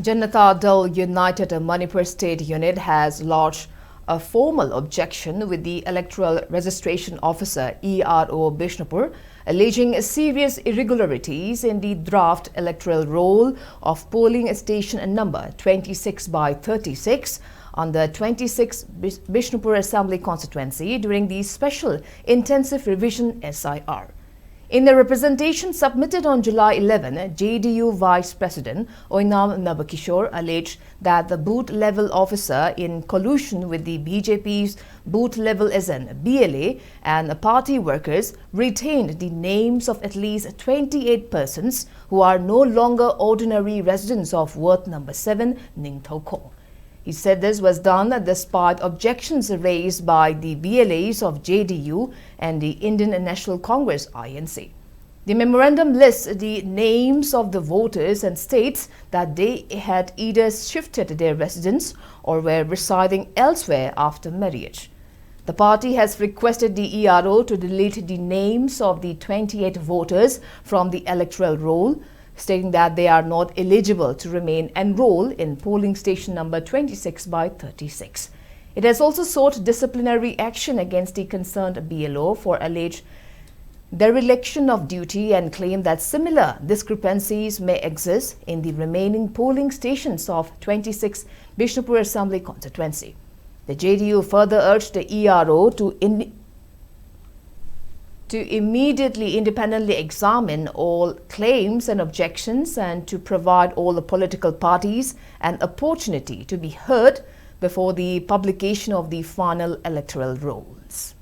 Janata Dal United Manipur State Unit has lodged a formal objection with the Electoral Registration Officer ERO Bishnupur, alleging serious irregularities in the draft electoral roll of polling station number 26/36 on the 26 Bishnupur Assembly constituency during the Special Intensive Revision SIR. In a representation submitted on July 11, JDU Vice President Oinam Nabakishore alleged that the booth-level officer, in collusion with the BJP's booth-level SN, BLA, and party workers, retained the names of at least 28 persons who are no longer ordinary residents of Ward number 7, Ningthokong. He said this was done despite objections raised by the BLAs of JDU and the Indian National Congress INC. The memorandum lists the names of the voters and states that they had either shifted their residence or were residing elsewhere after marriage. The party has requested the ERO to delete the names of the 28 voters from the electoral roll, stating that they are not eligible to remain enrolled in polling station number 26/36. It has also sought disciplinary action against the concerned BLO for alleged dereliction of duty and claimed that similar discrepancies may exist in the remaining polling stations of 26 Bishnupur Assembly constituency. The JDU further urged the ERO to immediately independently examine all claims and objections and to provide all the political parties an opportunity to be heard before the publication of the final electoral rolls.